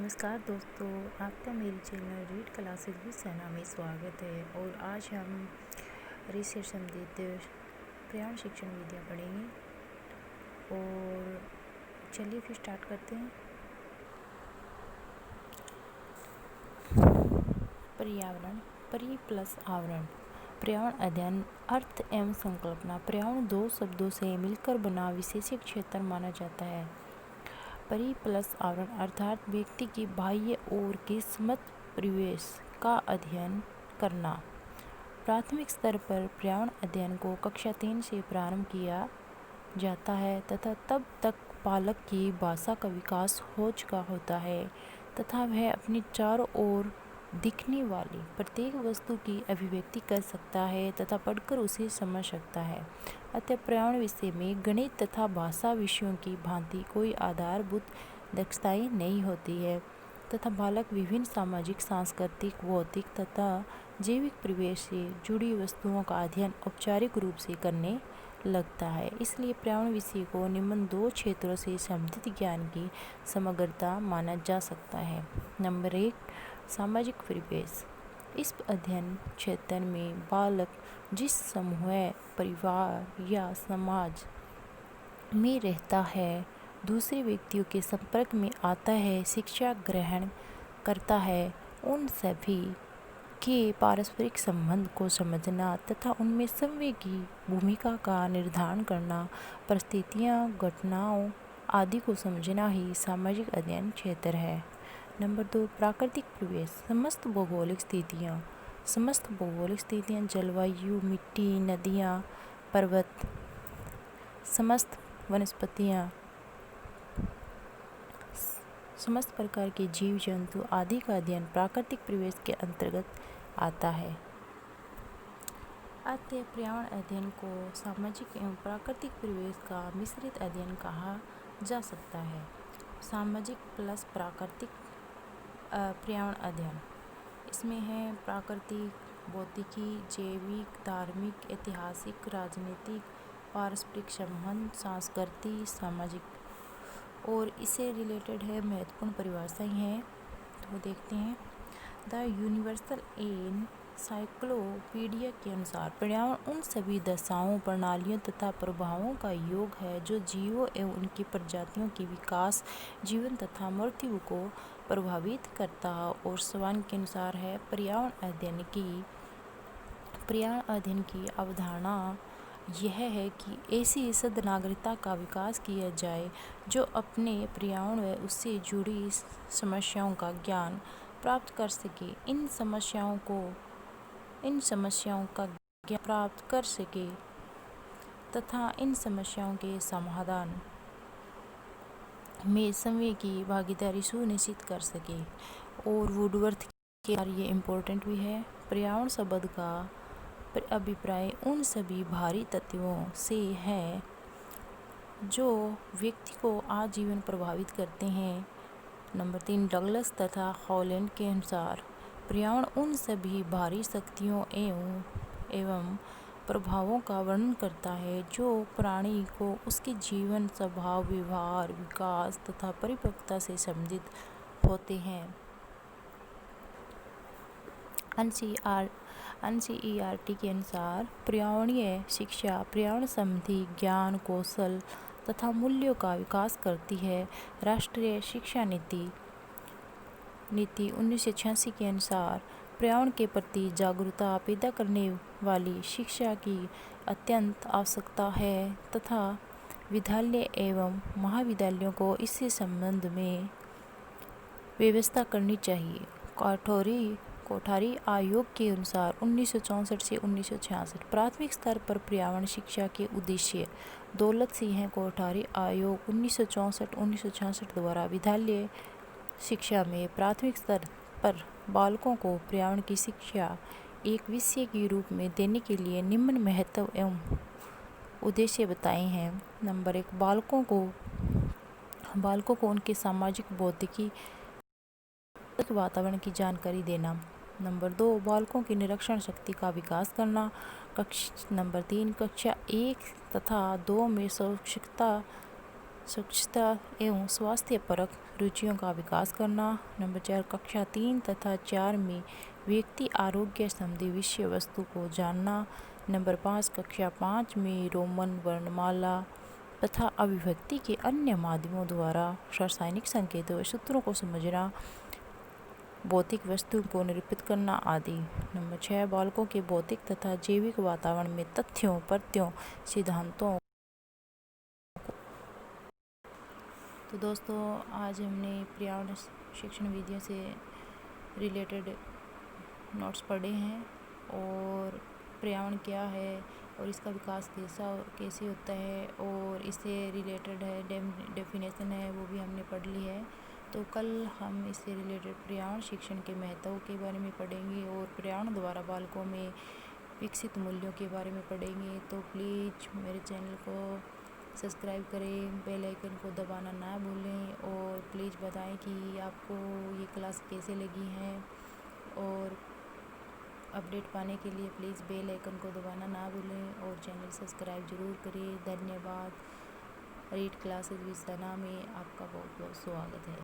नमस्कार दोस्तों, आपका मेरी चैनल रीड क्लासेस विद सना में स्वागत है। और आज हम रिसर्च संबंधित पर्यावरण शिक्षण विधियाँ पढ़ेंगे। और चलिए फिर स्टार्ट करते हैं। पर्यावरण परि प्लस आवरण। पर्यावरण अध्ययन, अर्थ एवं संकल्पना। पर्यावरण दो शब्दों से मिलकर बना विशेष क्षेत्र माना जाता है। परि प्लस आवरण अर्थात व्यक्ति की बाह्य और के समस्त परिवेश का अध्ययन करना। प्राथमिक स्तर पर पर्यावरण अध्ययन को कक्षा 3 से प्रारंभ किया जाता है तथा तब तक बालक की भाषा का विकास हो चुका होता है तथा वह अपनी चारों ओर दिखने वाली प्रत्येक वस्तु की अभिव्यक्ति कर सकता है तथा पढ़कर उसे समझ सकता है। अतः पर्यावरण विषय में गणित तथा भाषा विषयों की भांति कोई आधारभूत दक्षताएं नहीं होती है तथा बालक विभिन्न सामाजिक, सांस्कृतिक, भौतिक तथा जैविक परिवेश से जुड़ी वस्तुओं का अध्ययन औपचारिक रूप से करने लगता है। इसलिए पर्यावरण विषय को निम्न दो क्षेत्रों से संबंधित ज्ञान की समग्रता माना जा सकता है। नंबर 1, सामाजिक परिवेश। इस अध्ययन क्षेत्र में बालक जिस समूह, परिवार या समाज में रहता है, दूसरे व्यक्तियों के संपर्क में आता है, शिक्षा ग्रहण करता है, उन सभी के पारस्परिक संबंध को समझना तथा उनमें संवेग की भूमिका का निर्धारण करना, परिस्थितियाँ, घटनाओं आदि को समझना ही सामाजिक अध्ययन क्षेत्र है। नंबर 2, प्राकृतिक परिवेश। समस्त भौगोलिक स्थितियाँ, जलवायु, मिट्टी, नदियाँ, पर्वत, समस्त वनस्पतियाँ, समस्त प्रकार के जीव जंतु आदि का अध्ययन प्राकृतिक परिवेश के अंतर्गत आता है। अतः पर्यावरण अध्ययन को सामाजिक एवं प्राकृतिक परिवेश का मिश्रित अध्ययन कहा जा सकता है। सामाजिक प्लस प्राकृतिक पर्यावरण अध्ययन, इसमें है प्राकृतिक, भौतिकी, जैविक, धार्मिक, ऐतिहासिक, राजनीतिक, पारस्परिक संबंध, सांस्कृतिक, सामाजिक और इससे रिलेटेड है महत्वपूर्ण परिभाषाएं हैं, तो देखते हैं। द यूनिवर्सल एनसाइक्लोपीडिया के अनुसार पर्यावरण उन सभी दशाओं, प्रणालियों तथा प्रभावों का योग है जो जीवों एवं उनकी प्रजातियों के विकास, जीवन तथा मृत्यु को प्रभावित करता है। और सवाल के अनुसार है, पर्यावरण अध्ययन की अवधारणा यह है कि ऐसी सद्नागरिकता का विकास किया जाए जो अपने पर्यावरण व उससे जुड़ी समस्याओं का ज्ञान प्राप्त कर सके, इन समस्याओं का ज्ञान प्राप्त कर सके तथा इन समस्याओं के समाधान में संवेग की भागीदारी सुनिश्चित कर सके। और वुडवर्थ के ये इम्पोर्टेंट भी है, पर्यावरण शब्द का अभिप्राय उन सभी भारी तत्वों से है जो व्यक्ति को आजीवन प्रभावित करते हैं। नंबर 3, डगलस तथा हॉलैंड के अनुसार पर्यावरण उन सभी भारी शक्तियों एवं प्रभावों का वर्णन करता है जो प्राणी को उसके जीवन, स्वभाव, व्यवहार, विकास तथा परिपक्वता से संबंधित होते हैं। NCERT के अनुसार पर्यावरणीय शिक्षा पर्यावरण संबंधी ज्ञान, कौशल तथा मूल्यों का विकास करती है। राष्ट्रीय शिक्षा नीति 1986 के अनुसार पर्यावरण के प्रति जागरूकता पैदा करने वाली शिक्षा की अत्यंत आवश्यकता है तथा विद्यालय एवं महाविद्यालयों को इससे संबंध में व्यवस्था करनी चाहिए। कोठारी आयोग के अनुसार 1964 से 1966 प्राथमिक स्तर पर पर्यावरण शिक्षा के उद्देश्य। दौलत सिंह कोठारी आयोग 1964-1966 द्वारा विद्यालय शिक्षा में प्राथमिक स्तर पर बालकों को पर्यावरण की शिक्षा एक विषय के रूप में देने के लिए निम्न महत्व एवं उद्देश्य बताए हैं। नंबर 1, बालकों को उनके सामाजिक, भौतिकी वातावरण की जानकारी देना। नंबर 2, बालकों की निरीक्षण शक्ति का विकास करना। नंबर 3, कक्षा 1 तथा 2 में शैक्षिकता स्वच्छता एवं स्वास्थ्य परक रुचियों का विकास करना। नंबर 4, कक्षा 3 तथा 4 में व्यक्ति आरोग्य संबंधी विषय वस्तु को जानना। नंबर 5, कक्षा 5 में रोमन वर्णमाला तथा अभिव्यक्ति के अन्य माध्यमों द्वारा रासायनिक संकेतों व सूत्रों को समझना, भौतिक वस्तु को निरूपित करना आदि। नंबर 6, बालकों के भौतिक तथा जैविक वातावरण में तथ्यों, प्रत्ययों, सिद्धांतों। तो दोस्तों, आज हमने पर्यावरण शिक्षण विधियों से रिलेटेड नोट्स पढ़े हैं और पर्यावरण क्या है और इसका विकास कैसे होता है और इससे रिलेटेड है डेफिनेशन है वो भी हमने पढ़ ली है। तो कल हम इससे रिलेटेड पर्यावरण शिक्षण के महत्व के बारे में पढ़ेंगे और पर्यावरण द्वारा बालकों में विकसित मूल्यों के बारे में पढ़ेंगे। तो प्लीज़ मेरे चैनल को सब्सक्राइब करें, बेल आइकन को दबाना ना भूलें और प्लीज़ बताएं कि आपको ये क्लास कैसे लगी है और अपडेट पाने के लिए प्लीज़ बेल आइकन को दबाना ना भूलें और चैनल सब्सक्राइब ज़रूर करें। धन्यवाद। रीड क्लासेस विद सना में आपका बहुत बहुत स्वागत है।